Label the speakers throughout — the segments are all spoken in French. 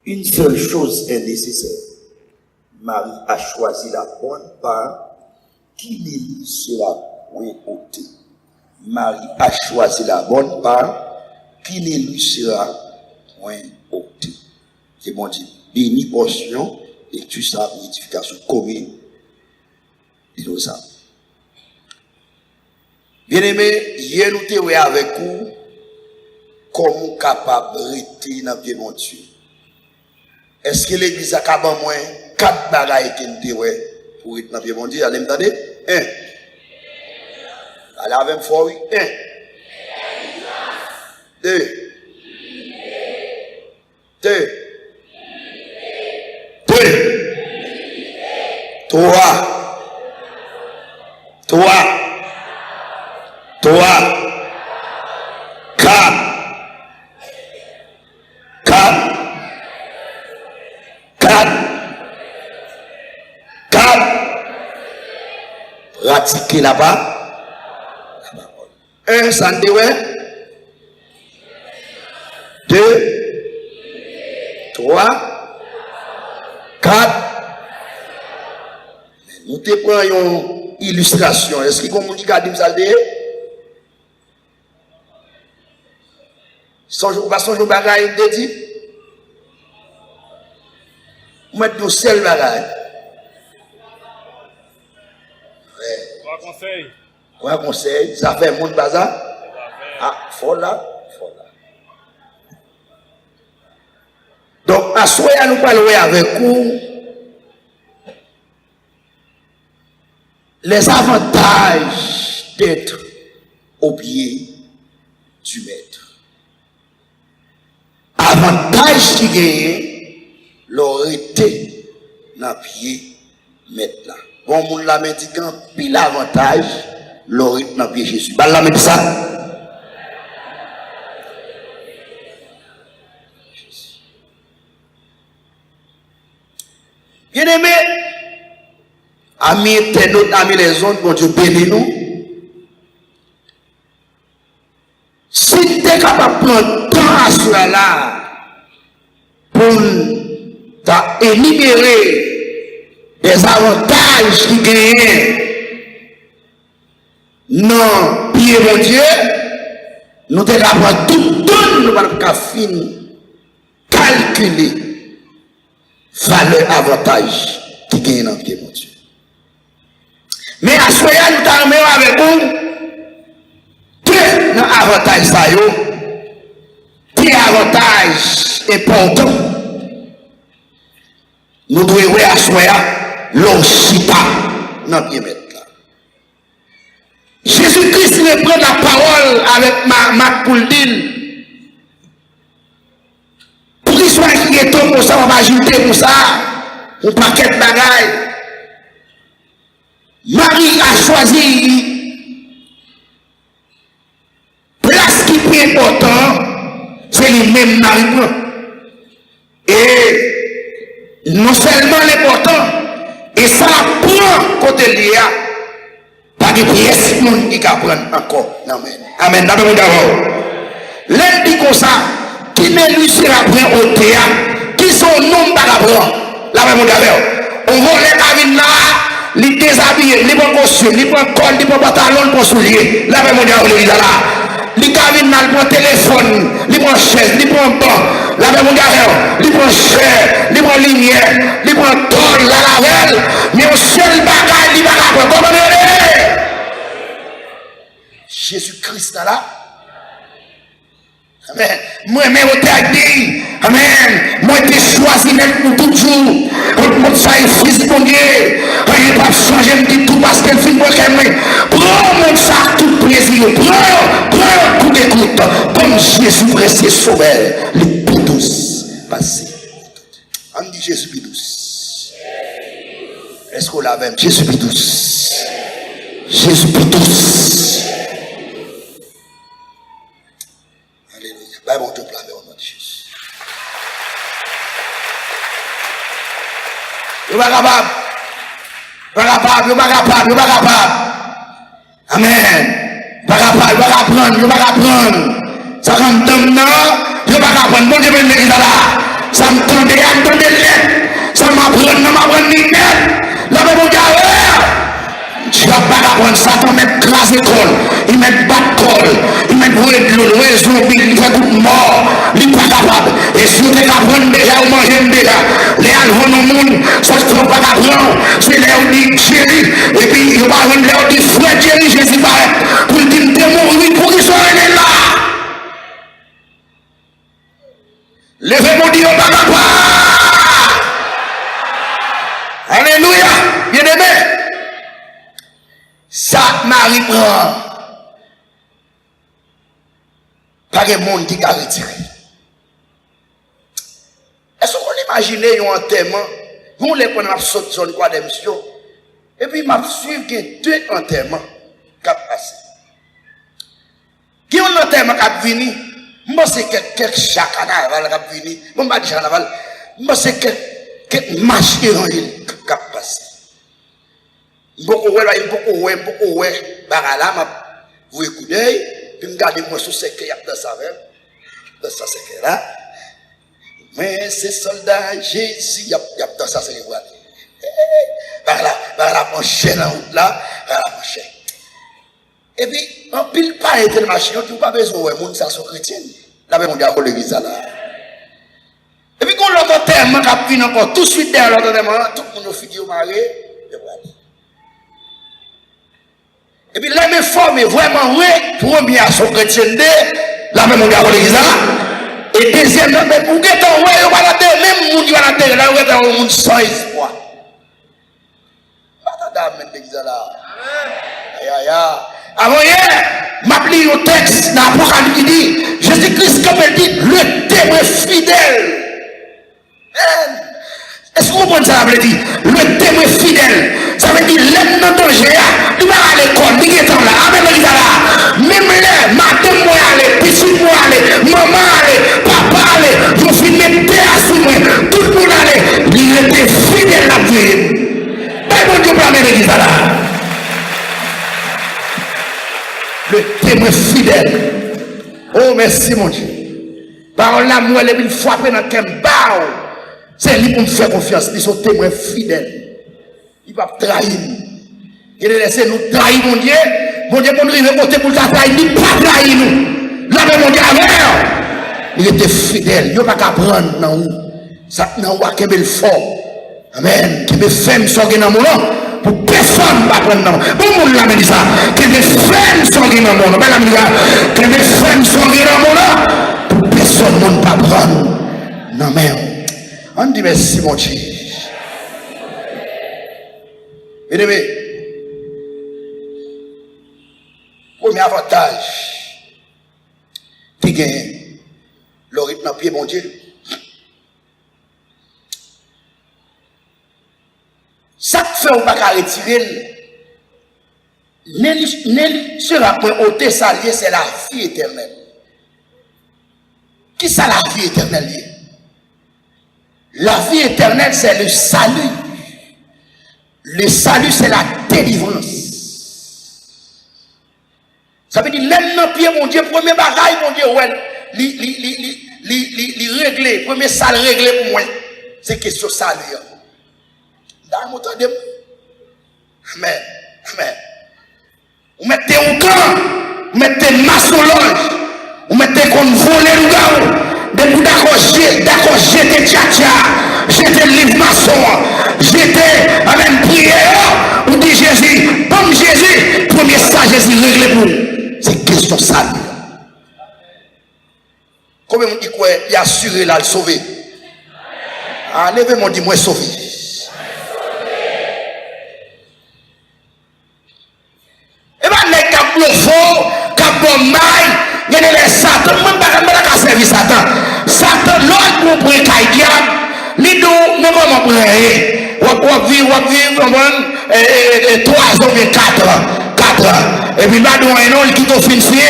Speaker 1: Une seule chose est nécessaire. Marie a choisi la bonne part qui lui sera point ôtée. Marie a choisi la bonne part qui lui sera point ôtée. C'est bon Dieu. Béni portion et tu seras une édification commune. Et tout ça. Bien-aimé, hier nous t'avons avec vous comment capable de rester dans le bon Dieu. Est-ce que l'église a capable moins 4 bagailles qui nous t'avons pour être dans le bon Dieu? Allez m'entendre? 1. Allez avec moi, oui. 1. 2. 2. 3. 4. Pratiquez là-bas. 1, ça ne ouais. 2. 3. 4. Nous te prenons une illustration. Est-ce que vous avez dit que ça le son jour bagaille de dit? Vous mettez nos seuls bagaille. Ouais, conseil. Ça fait mon bazar. Ah, faut là. Donc, à ce moment nous parlons avec vous les avantages d'être au pied du maître. Avantage qui gagne, l'aurait été dans le pied maître là. Bon, mon la médicament, puis l'avantage, l'aurait été dans le pied Jésus. Bah, la met ça. Bien aimé, amis internautes, amis les autres, bon Dieu bénis nous. Si tu es capable de prendre temps à cela pour énumérer des avantages qui gagnent, non, pied mon Dieu, nous devons avoir tout temps, nous ne pouvons pas finir, calculer valeur avantage qui gagne dans pied mon Dieu. Mais à ce moment nous t'armons avec vous, deux avantages ça yo, deux avantages importants. Nous devons à ce moment l'ochita dans pied mettre là. Jésus-Christ il prend la parole avec Marc pour le dire. Pour qu'il soit inquiétant pour ça, on va ajouter pour ça un paquet de bagailles. Marie a choisi place qui est important, c'est lui-même Marie. Et non seulement l'important, et ça prend côté lié, pas de pièce qui peut prendre encore. Amen. Amen. L'un dit comme ça, qui ne lui sera prêt au théâtre, qui sont non par la même on voit les cabines là. Les déshabillés, les bons costumes, les bons cols, les bons pantalons, les bons souliers. La même mondiale, on est là. Les cabines, les bons téléphones, les bons chaises, les bons bancs. La même mondiale, les bons chairs, les bons lumières, les bons tôles, la lavelle. Mais au seul bagage, les bagages, comment on est? Jésus-Christ là. Amen. Moi-même, on t'a dit. Amen. Moi, j'ai choisi même pour toujours. Moi, ça est fils de Dieu. Je ne vais pas changer, je dis tout parce qu'elle fait moi qu'elle m'a. Prends mon ça, tout plaisir. Prends tout écoute. Comme Jésus resté sauveur. Les plus douces. Passez. On dit Jésus plus douce. Est-ce qu'on l'a même? Jésus plus douce. Jésus plus douce. Bon Dieu, au nom de Jésus. Vous pas capable. Amen. Pas capable. Ça comme non, vous pas capable. Bon Dieu, l'église là. ça me tendait, ça m'apprend nickel. Là, mon gars, tu vas pas apprendre ça, tu vas mettre classe école, il met bat col, il met le réseau, il fait tout mort, il n'est pas capable. Et si tu apprends déjà, ou manger déjà, les alvons au monde, ça ne faut pas apprendre, c'est là où dit chéri, et puis il va rendre là où dit frère chéri, Jésus paraît, pour dire que mourir pour qu'ils soient là. Levez mon Dieu, papa. Alléluia, bien aimé. Ça m'arrive pas de monde qui a retiré. Est-ce qu'on imagine un enterrement, vous les prenez sauter sur le quoi d'émission, et puis m'a suivre que deux enterrements qui ont passé. Qui ont un enterrement qui a venu, moi c'est quelques chaque carnaval qui a venu, moi pas de carnaval, moi c'est quelques marches qui ont passé. Beaucoup ouais, barala m'a vous écoutez, puis me garder moi sous ce qu'il y a dans sa verre, dans ça c'est là. Mais ces soldats, Jésus, il y a dans ça c'est quoi? Barala mon chien en route là, barala mon chien. Et puis en pile pas été le machin, tu pas besoin ouais, monde ça sont chrétiens. Là ben on dit à l'église là. Et puis quand l'autre terme qui vient encore tout de suite derrière l'autre terme, tout le monde figure marié, et voilà. Et puis les mêmes formes, vraiment, oui, premier à son chrétien, la même on dit à l'église là. Et deuxièmement, mais pour que tu aies même monde qui va la terre, là, où tu as un monde sans espoir. Avant hier, m'a pris au texte dans l'Apocalypse qui dit, Jésus-Christ, comme elle dit, le témoin fidèle. Est-ce que vous comprenez ça, ça veut dire? Le témoin fidèle. Ça veut dire, l'homme dans ton géa, tu vas à l'école, il est là, avec l'église là. Même là, madame moi aller, petit moi aller, maman aller, papa aller, je suis même père à moi, tout le monde aller. Il était fidèle à Dieu. Mais bon Dieu, pour l'église là. Le témoin fidèle. Oh, merci mon Dieu. Parole là, moi, elle est frappée dans le bao. C'est lui pour me faire confiance. Ils sont témoins fidèles. Il va trahir. Il a laissé nous trahir, mon Dieu. Mon Dieu, pour nous arriver côté pour ta trahir, il n'a pas trahi nous. Là, mon Dieu, il était fidèle. Il n'a pas qu'à prendre dans nous. Ça, dans nous, qui est le fort. Amen. Qui me fait sortir dans mon nom. Pour personne ne va prendre dans nous. Pour nous, l'amène ça. Qui me fait sortir dans mon nom. Qui me fait sortir dans mon nom. Pour personne ne va prendre. Non, mais. On dit merci mon Dieu. Bien-aimé, premier avantage qui gagne le rythme dans pied mon Dieu. Ça fait ou pas qu'à retirer, ne sera point ôté salier, c'est la vie éternelle. Qui ça la vie éternelle? La vie éternelle, c'est le salut. Le salut, c'est la délivrance. Ça veut dire, l'homme dans pied, mon Dieu, premier bagaille, mon Dieu, ouais, li régler, premier salle réglé pour moi. C'est question salut. Dans mon temps, amen, amen. Vous mettez au camp, vous mettez maçonnage, vous mettez comme voler le gars. D'accord, j'étais tcha-tcha, j'étais livre maçon, j'étais avec prière, on dit Jésus, comme Jésus, premier ça, Jésus réglé pour nous. C'est question salut. Combien on dit quoi? Il a assuré là, le sauver. Ah, levez-moi, dis-moi sauver. Et bien, les cap le faux, cap bon maille, il y a les Satan, même pas qu'à servir Satan. Satan, l'autre pour prendre caille diable, les deux, nous comment prendre? On vit, 3 ans, 4 ans. Et puis là, nous avons un qui est officier,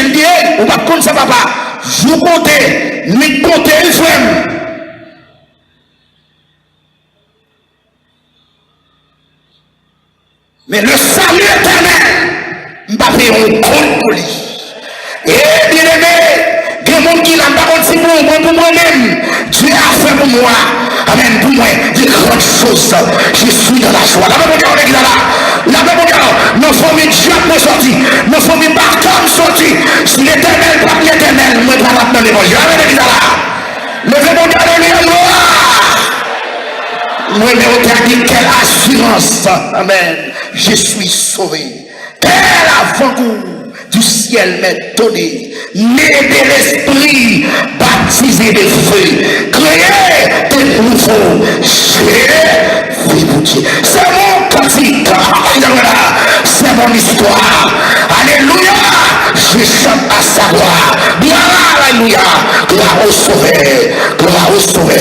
Speaker 1: il dit, on va compter ça, papa. Je compte, mais comptez une femme. Mais le salut éternel, je ne vais pas payer un compte pour lui. Et bien aimé, il y a des gens qui n'ont pas compte si pour moi-même. Dieu a fait pour moi. Amen. Pour moi, des grandes choses. Je suis dans la joie. La même on est là. La même on est nos familles diable sorti. Nos familles bâtons sorti. Si l'éternel, pas l'éternel, moi, pas maintenant l'évangile. La même on est là. Levez mon Dieu, alléluia. Moi, mais on t'a dit quelle assurance. Amen. Je suis sauvé. Quel avant-goût du ciel m'est donné. Né de l'esprit, baptisé de feu, créé de nouveau. J'ai vu pour Dieu. C'est mon cantique. C'est mon histoire. Alléluia. Je chante à sa gloire. Alléluia. Gloire au sauvé. Gloire au sauvé.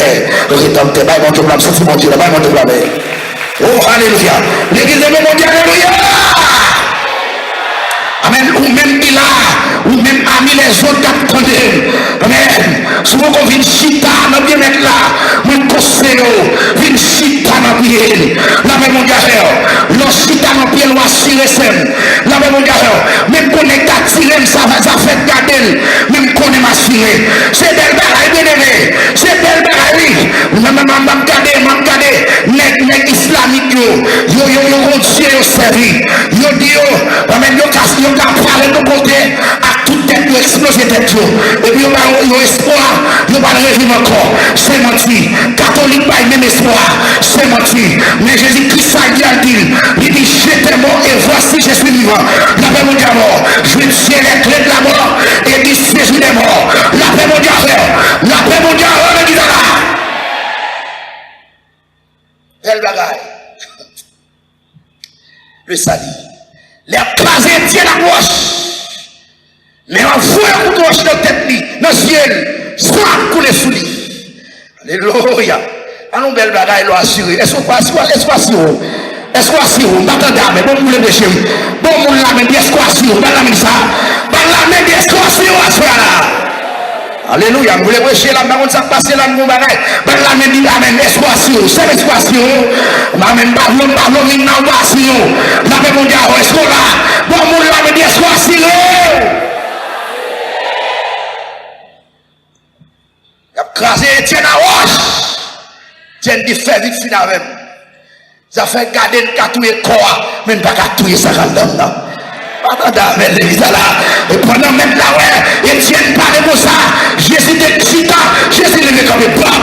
Speaker 1: Rédempteur. Mon Dieu, c'est mon Dieu. Mon Dieu. Oh, alléluia. L'église de mon Dieu. Alléluia. Amen. Ou même il a, ou même ami les autres qui attendent. Amen. Souvent qu'on vient chita, on bien mettre là. Moi, conseil, vient chita dans le pied. La même mon gars, l'on chita dans le pied, l'on assure sem. La même mon gars, même qu'on est attiré, ça fait garder. Même qu'on est m'assuré. C'est belle bagaille, bien aimé. C'est belle bagaille. Même regarder, nèg islamique, yo continue yo servi. Yo dit yo, amen, yo casse, yo parler de côté à toute tête yo exploser tête yo. Et puis yo espoir, yo pas le régime encore. C'est menti. Catholique pas même espoir. C'est menti. Mais Jésus-Christ a dit, il dit j'étais mort et voici je suis vivant. La paix mondiale mort. Je vais tirer les clés de la mort et dit je suis mort. La paix mondiale. La paix mondiale. On dit là. Belle bagaille. Le salut. Les casés tiennent la gauche. Mais on voit un coup de roche dans la tête, dans le ciel, soit couler sous lui. Alléluia. Allons belle bagaille, l'on assuré. Est-ce qu'on assuré? Est-ce qu'on assuré? Est-ce qu'on assuré? M'attendez à bon moule de chez vous. Bon moule la même, est-ce qu'on assuré? Dans la même ça. Dans la même, est-ce qu'on assuré? Alléluia. Vous voulez prêcher là, mais on s'est passé là, mon bagaille. Dans la même, dit amen, est-ce qu'on assuré? C'est est-ce qu'on assuré? Amen, parlons, il n'a pas assuré. La même, on dit, est-ce qu'on là? Bon moule la même, est-ce qu'on assuré? Il a crasé Etienne à roche. Etienne dit fait vite fin avec. Ça fait garder le catouiller corps, mais pas catouiller ça quand même là. Attendez, mais l'église là. Et pendant même là, ouais, Etienne parlait comme ça. Jésus était chita, Jésus levait comme un bras.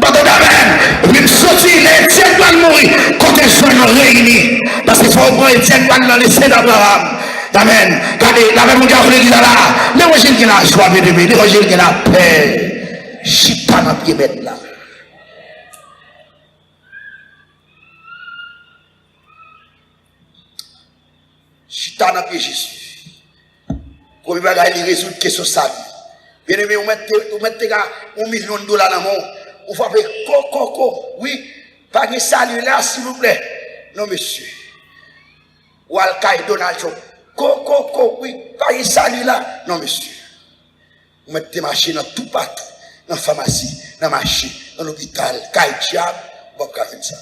Speaker 1: Attendez, amen. Même sorti, Etienne doit mourir. Quand les gens réunis, parce qu'il faut prendre Etienne doit laisser d'Abraham. Amen. Regardez, la même gars, l'église là. L'évangile qui a la joie, l'évangile qui a la paix. Chita dans pied bête là. Chita dans pied Jésus. Premier bagage, il résout la question de sa vie. Bien aimé, vous mettez $1 million dans mon. Vous faites coco. Oui, pas de salut là, s'il vous plaît. Non, monsieur. Ou Al-Qaïda Donald Trump. Coco, oui, pas de salut là. Non, monsieur. Vous mettez machine dans tout partout. Dans la pharmacie, dans la machine, dans l'hôpital, Kaïtiab, vous pouvez faire ça.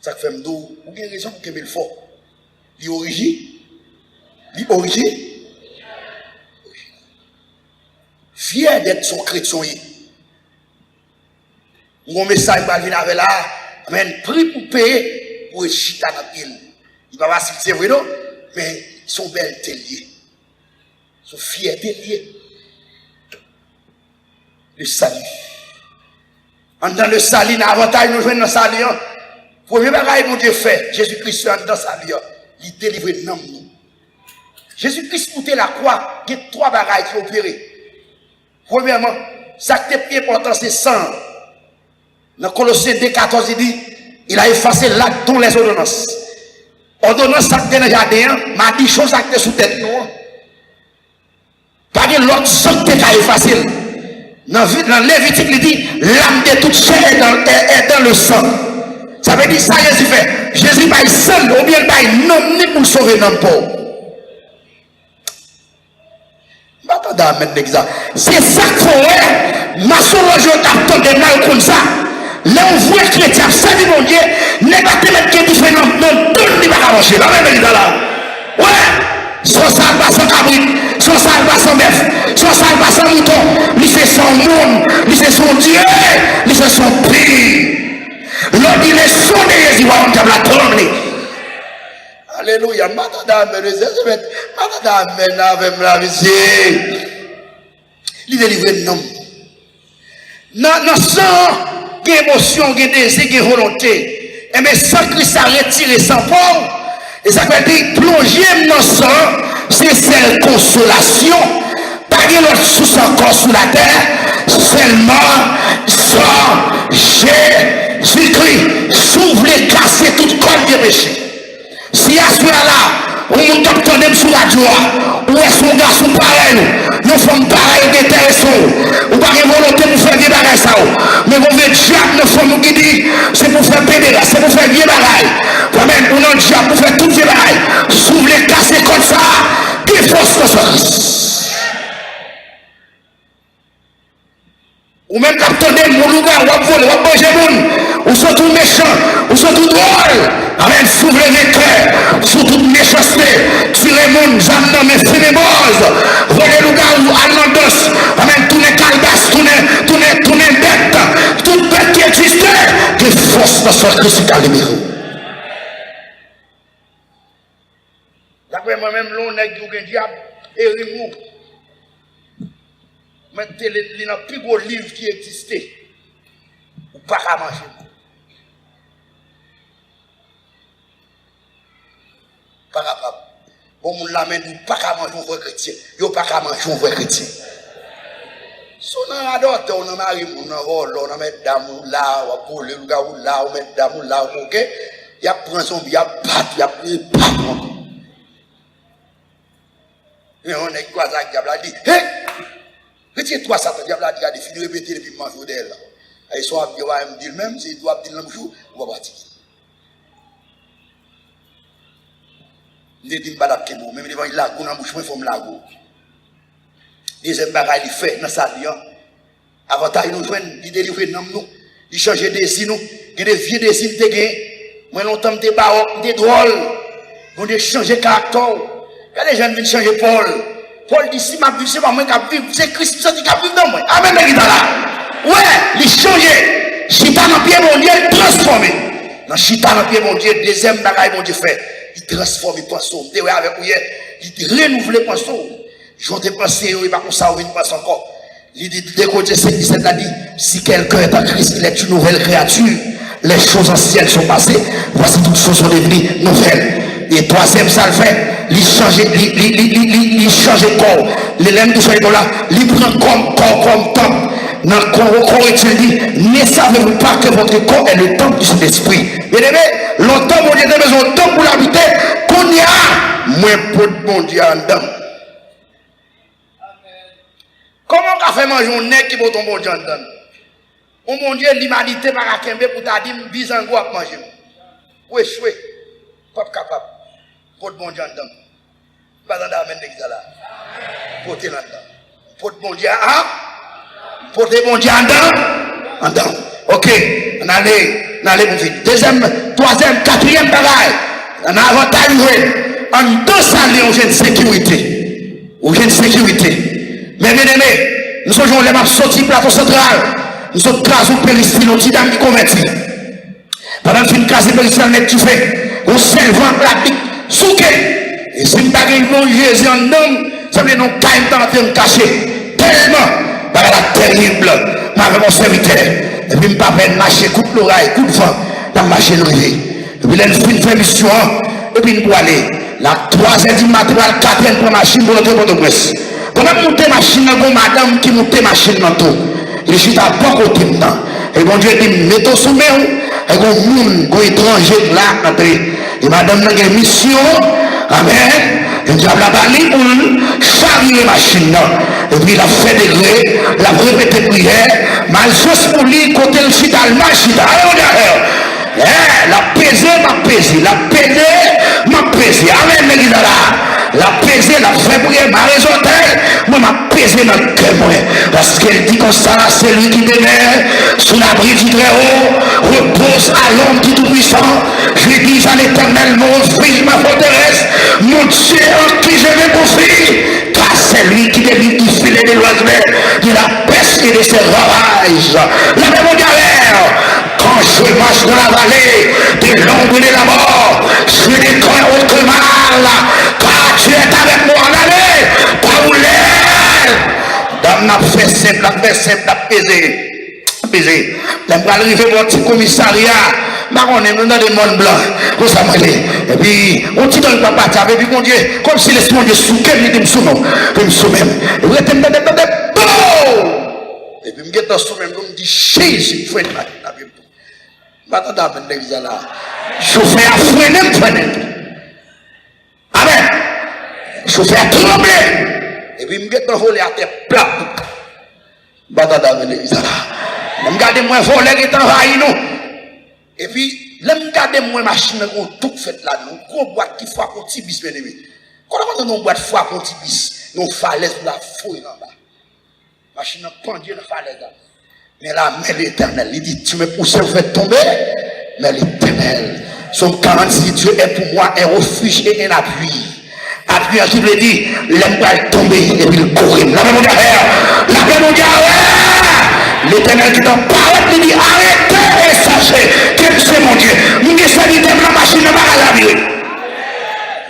Speaker 1: Ça fait me dire, vous avez raison pour que je le fasse. L'origine. Fier d'être son chrétien. Mon message va venir avec là, amen, prix pour payer pour être chita dans la ville. Il ne va pas si c'est vrai, non, mais ils sont belles liés. Sont fiers liés. Le salut. En dans le salut, il y a avantage nous jouer dans le salut. Premier bagage mon Dieu fait, Jésus-Christ dans le salut, il délivre nous. Jésus-Christ monté la croix, il y a 3 bagages qui opéré. Premièrement, ça qui est plus important, c'est sang. Dans Colossiens 2,14, il dit, il a effacé l'acte dont les ordonnances. Ordonnance, ça qui est dans le jardin, m'a dit chose ça qui est sous tête nous. Pas que l'autre sang qui est effacé. Dans Lévitique, il dit, l'âme de toute chair est dans le sang. Ça veut dire ça, Jésus fait. Jésus va seul, ou bien pas non, ni pour sauver non pauvre. Attendez à mettre l'exemple. C'est ça qu'il faut, ma solange t'attend de mal comme ça. Là, on voit que les chrétiens, ça dit mon Dieu, n'est pas tellement que différent, non, tout n'est pas arrangé. La même là. Ouais, sans ça, pas sans cabrit, son sale pas son bœuf, son sale pas son mouton, lui c'est son monde, lui c'est son Dieu, lui c'est son pays. L'autre il est sonné, il va on la trembler. Alléluia, madame, madame, avec la visée. Il délivre non. Non, sans émotion, désir, volonté. Et mais sans Christ a retiré sans Paul, et ça veut dire plonger dans sang, c'est celle consolation. Pas de l'autre sous encore sous la terre, seulement sans Jésus-Christ. S'ouvre les casser toute corps de péché. Si à ce là, on monte même sur la joie, ou est-ce qu'on garçon pareil, nous sommes pareils d'intéressants, ou pas de volonté pour faire des bagages ça, mais vous voulez diable, nous sommes qui dit, c'est pour faire pédé là, c'est pour faire des bagages. Même pour notre diable, pour faire toutes ces bagages, s'ouvre les casser comme ça, qui force que ça. Ou même quand on est mon lugar, ou à voler, ou à manger, ou sont tout méchants, ou sont tout drôles. Amen, s'ouvre les cœurs, sous toute méchanceté, tuer les mondes, j'en nomme Fénémose, voler le gars ou Almandos, amen, tous les calbasses, tous les bêtes, toute bête qui existait, que force dans son Christ à l'émir. D'après moi-même, l'on est du diable, et remou. Mettez les plus gros livres qui existaient, ou pas à manger. Pas capable. Bon, on l'amène, pas qu'à manger un vrai chrétien. Yo pas qu'à manger un vrai chrétien. Si on a adopté, on a marié, on a volé, on a mis d'amour là, on a volé, on a mis d'amour là, ok? Il y a pris son billet, il y a battu, il y a pris battu. Et on est quoi ça, le diable a dit, hé! Retire-toi ça, le diable a dit, il a fini de répéter depuis manger d'elle. Ils sont habillés, ils me disent même, s'ils doivent dire le même jour, on va partir. Je dis pas d'abkebo, même devant il lago dans bouche, il faut me lago. Deuxième bagaille il fait dans sa vie. Avantage nous joindre, il délivre nous, il change des nous, il des vieux des signes de gain. Moi longtemps des baroques, des drôles, on des changer caractère. Quand les gens viennent changer Paul, Paul dit si ma vie c'est pas moi qui vivre, c'est Christ qui vit dans moi. Amen les gars là. Ouais, il change. Chita dans pied mon Dieu transformé. Dans chita dans pied mon Dieu, deuxième bagaille mon Dieu fait. Il transforme les pensées. Il avec il renouvelle les pensées. J'en ai pensé, il va comme ça, il pense encore. Il dit, dès que Jésus a dit, si quelqu'un est en Christ, il est une nouvelle créature. Les choses anciennes sont passées. Voici toutes choses sont devenues nouvelles. Et troisième, ça le fait. Il change de corps. L'élève de ce là, il prend comme corps, comme temps. Dans le corps, il dit, ne savez-vous pas que votre corps est le temple du Saint-Esprit? Bien aimé, longtemps, mon Dieu, besoin de temps pour l'habiter, qu'on y a, moins pour mon Dieu en dedans. Comment on fait manger un nez qui va tomber bon Dieu en dedans? Oh mon Dieu, l'humanité par la kembe pour ta dire, bizango à manger. Oui, choué, pas capable. Pour bon Dieu en dedans. Pas dans la main de là. Pour te là-dedans. Pour bon Dieu, hein? Pour te bon Dieu en dedans. Ok, on allait pour vite. Deuxième, troisième, quatrième bagaille. On a avantage, en deux salles, on a une sécurité. On a une sécurité. Mais bien aimé, nous sommes les maps sortis plateau central. Nous sommes crasés au péristyle, au petit dame qui commettent. Pendant que nous crasés au péristyle, net tu fais. On seul vent pratique, souquet. Et si nous n'avons Jésus en homme, ça veut dire nous caillons dans caché. Tellement, par la terrible, avec mon serviteur. Et puis, je ne pas marcher, coup de l'oreille, coup de vent, dans la machine rivée. Et puis, là, nous faisons une mission, et puis, nous aller. La troisième du matin, la quatrième pour la machine, pour notre presse. Quand on monte la machine, on a madame qui monte la machine dans tout. Je suis à bon côté maintenant. Et bon Dieu dit, mettez sous main, et un monde, un étranger là, et madame a une mission, amen. Le diable a banni pour charger la machine. Et puis il a fait des grès, il a répété prière, mal juste pour lui, côté le chita, le machita. La pesée m'a pesé, la pesée m'a pesé. Amen, les gars là. La pesée, la fait prière, ma raison d'elle, moi m'a pesé dans le cœur, parce qu'elle dit comme ça, c'est lui qui demeure sous l'abri du Très-Haut, repose à l'homme du Tout-Puissant. Je dis à l'Éternel, mon fils, ma forteresse, mon Dieu en qui je vais confie, car c'est lui qui délivre du filet de l'oiseau, de la peste et de ses ravages. La même galère, quand je marche dans la vallée de l'ombre de la mort, je ne crains aucun mal, car tu es avec moi en allée, pas où l'air. Dame n'a fait simple, n'a pesé. L'aimerait arriver au petit commissariat. On est dans des mondes blancs. Vous savez, et puis, on dit dans le papa, et puis mon Dieu, comme si les Dieu souquait, il me soumène. Il me soumène. Et vous êtes et puis, je me sous même, je me dis, Jésus, frère, je fais à freiner. Amen. Je fais à trembler. Et puis, je me voler à tes plats. Je me garde moi voler qui est envahi nous. Et puis, je me garde moi machine qui tout fait là. Nous, gros boîte qui fois pour petit bis, bien aimé. Quand on a une boîte fois pour petit bis, nous falaise la fouille en bas. Machine pendue dans la falaise là. Mais la main l'éternel, il dit, tu me pousses, vous faites tomber. Mais l'éternel, son 46 Dieu est pour moi un refuge et un appui. Appui, qui veut dire, l'aime pas tomber et puis le courir. La même l'éternel qui t'en parle, il dit, arrêtez et sachez que c'est mon Dieu. Nous qui sommes dans la machine, nous va la vie.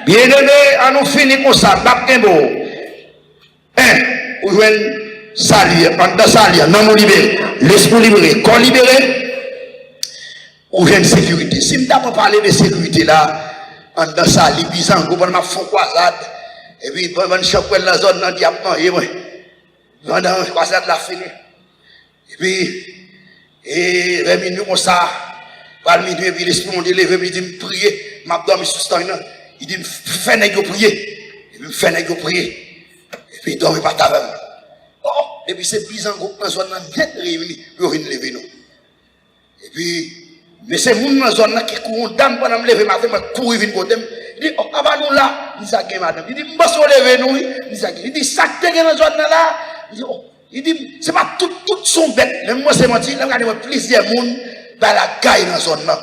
Speaker 1: Bien aimé, à nous finir comme ça, Baptembo. Ou jouez salir, en dans salir, non nous libérer, l'esprit libéré, corps libéré, ou jouez sécurité. Si nous avons parlé de sécurité là, en dans salir, bizarre, nous avons fait croisade, et puis nous avons chopé la zone dans le diable, nous avons fait croisade la fini. Et puis, et vers minuit comme ça, par minuit, et puis l'esprit m'a dit, il dit, prier, m'a dormi sous ce temps, il dit, fais nègre prier, et puis fais nègre prier, et puis dormi pas ta même. Oh, et puis c'est plus en groupe, dans zone bien réunis, pour venir lever nous. Et puis, mais c'est moun dans zone qui courent dame pendant me lever matin, me courir venir côté, il dit, oh, avant nous là, il dit, madame, il dit, m'pas lever nous, il dit, ça te gagne dans zone là, il dit, oh. Il dit, c'est pas tout son bête. Même moi, c'est menti. Là, regardez-moi, plusieurs monde dans la gaille dans la zone là.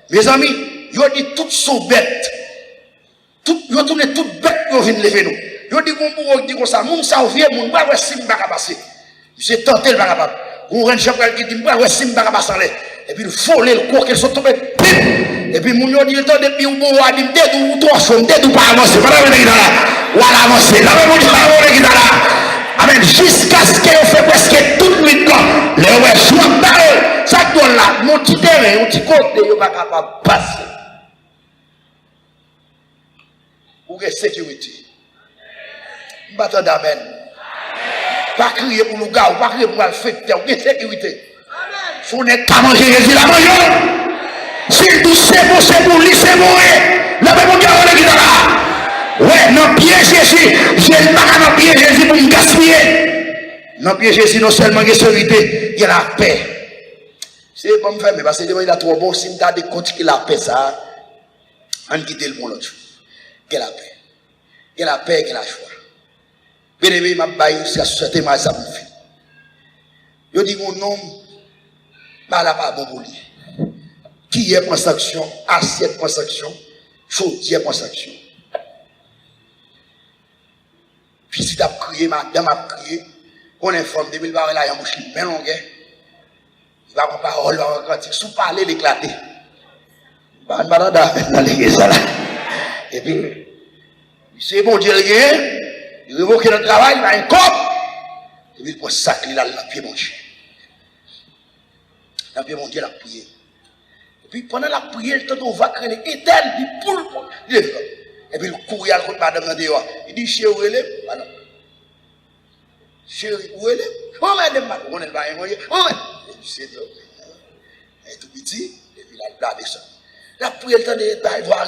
Speaker 1: Mes amis, ils ont dit tout son bête. Ils ont tourné tout bête pour venir lever nous. Ils ont dit, qu'on dit comme ça, moun ça ouvrier, moun, bah, ouais, si m'ba passer. J'ai tenté le bagabab. On rentre chaque qui dit, bah, ouais, si m'ba passer. Et puis, il faut le corps qu'elle soit tombée. Et puis, moun, dit, le temps depuis, on va dire, dédou, ou toi, son, dédou, pas avancer. Voilà, voilà, avancer. Là, on dit, on là. Amen. Jusqu'à ce qu'on fait presque toute nuit là. Les ouais, soit barré. Ça donne là. Mon petit terrain, mon petit côté, il n'est pas capable de passer. Pour la sécurité. Bâton d'amen. Pas crier pour le gars, pas crier pour le fait de la sécurité. Si on n'est pas manger, Jésus la mange. S'il dit c'est pour lui, c'est bon. La même gars, on est là. Ouais, non, pied Jésus, je ne pas dans pied Jésus pour me gaspiller. Non, pied Jésus, non seulement il y a sécurité, il y a la paix. C'est pas me faire, mais parce que il a trop bon, si je des comptes qui la paix, ça, on quitte le monde l'autre chose. Il y a la paix. Il y a la paix, il y a la joie. Bien aimé, ma baille, c'est la société, mais ça me fait. Je dis mon nom, bah là, pas bon pour lui. Qui est pour sanction, assiette pour sanction, chaudière pour sanction. Puis si tu as crié, madame a crié, on informe 2000 barres là, il y a un mouche qui est long, il va avoir parole, il va avoir cantique, sous parler, l'éclater. Et puis, c'est bon Dieu, il révoque le travail, il va un corps, et puis il prend ça, il a le pied mon Dieu. Le pied mon Dieu, il a prié. Et puis pendant la prière, le temps on va créer l'éternel, il poule, et puis il court à contre madame dans dehors. Il dit, chérie, où elle est? Madame. Chérie, où elle est? Oh, madame, on est là, on est là. Et puis c'est tout. Il est tout petit, et puis il a regardé ça. La prière, le temps de voir,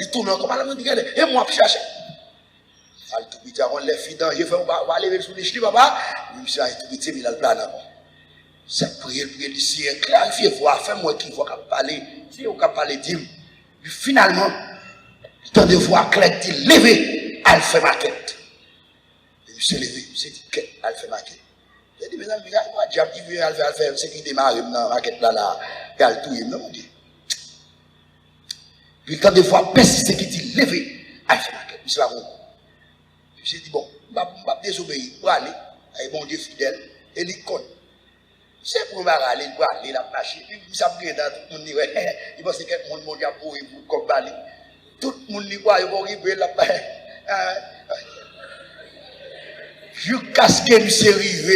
Speaker 1: il tourne comme madame, il dit, et moi, je cherche. Il est tout petit, on lève les dans, je fais, on va aller sur les cheveux, papa. Il dit, il est tout petit, mais il a le plan d'abord. Cette prière, ici, clarifier, voir, fais-moi qui va parler. Si on peut parler, dis-moi. Puis finalement, temps de voir clair dit levé, elle fait maquette. Il s'est levé, il s'est dit elle fait maquette. J'ai dit, mes amis, moi, diable qui veut elle faire, c'est qui démarre dans la maquette là, elle touille, non, mon Dieu. Puis le temps de voir persister qui dit levé, elle fait maquette. Puis c'est là où. J'ai dit, bon, je vais désobéir pour aller, avec mon Dieu fidèle, et il compte. C'est pour aller, pour aller, la marcher. Puis, ça me dans tout le monde, il pense que tout le monde a pour comme balai. Tout le monde dit, il va arriver là-bas. Jusqu'à ce que monsieur arrive,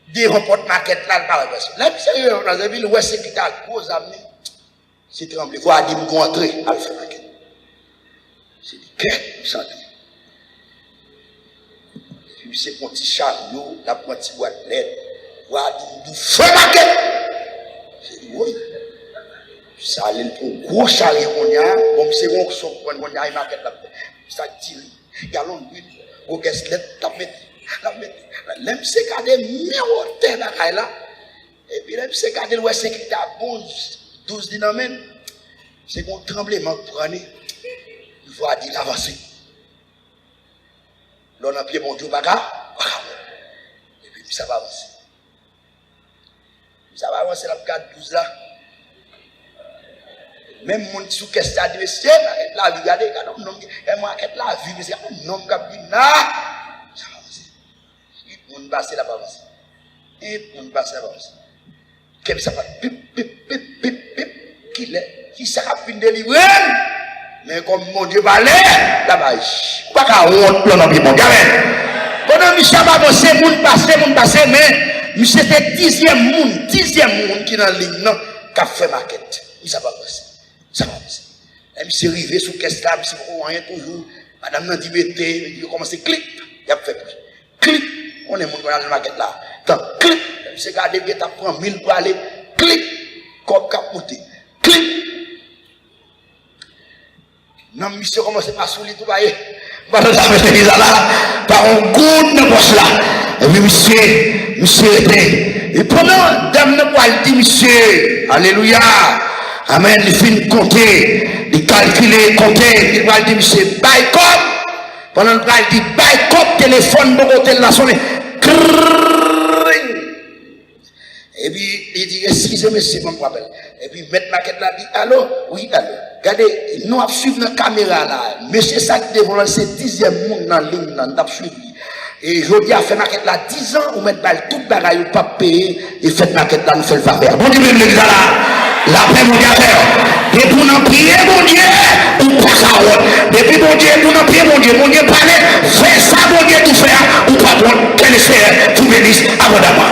Speaker 1: des remportes maquettes là, par exemple. Là, monsieur arrive dans la ville, où est-ce qu'il a gros amis? C'est tremblé. Il faut aller me rentrer à faire maquette. C'est dit, qu'est-ce que puis c'est mon petit chariot, la petite boîte LED. Voilà, du feu maquette. J'ai dit, oui. Ça allait pour un gros chariot qu'on y a. Bon, c'est bon qu'on y a une maquette là. Ça tire. Galon d'huile. Au gaslet, la mettre. L'aime c'est garder miroiter là. Et puis l'aime c'est garder le sécurité à bon 12 dynamènes. C'est qu'on tremblement pour aller. Il faut dire l'avancer. L'on a pied mon Dieu bagarre. Et puis ça va avancer. Ça va avancer la 4-12 là. Même mon sous question de monsieur, la vie, regardez, un homme qui est la vie, c'est un homme qui a dit, ça va avancer. On passe là-bas avancer. Et on passe là-bas avancer. Qu'est-ce que ça va? Qui ça a fini de délivrer? Mais comme mon Dieu va aller, là-bas, pas qu'à honte, l'on a bien mon Dieu. Pendant que ça va avancer, mon passé, mais monsieur c'était 10e monde qui est dans la ligne, qui a fait maquette. Ça va passer. Ça va passer. Et monsieur arrivé sous caisse là, monsieur rien toujours. Madame n'a dit mettez, il commence à clic, il a fait plus. Clic, on est monté dans la maquette là. Tant clic, monsieur gardé bien, tu prends 1000 pour aller. Clic, comme cap monté. Clic. Non, monsieur commence à soulever tout bailler. Voilà, ça me fait là, par un coup de poche là. Et puis monsieur était. Et pendant dame ne pas dit monsieur, alléluia. Amen, il finit compter, il calculer, compter, il va dire, monsieur, bail cop. Pendant le bail dit, bail cop, téléphone, bon côté la sonne. Et puis, il dit, excusez-moi, c'est mon rappel. Et puis, mettre maquette là, dit, allô? Oui, allô. Regardez, nous avons suivi la caméra là. Monsieur Sac devant c'est 10e monde dans la ligne, nous avons suivi. Et je dis à faire maquette là 10 ans, ou mettre balle toute bagaille, ou pas payer, et fait maquette là, nous fait le faveur. Bon Dieu, même l'église là, la paix, mon Dieu, faire. Et pour nous prier, mon Dieu, ou pas ça, depuis mon Dieu, pour nous prier, mon Dieu, parler, fais ça, mon Dieu, tout faire, ou pas bon, quel faire, tout bénisse abondamment.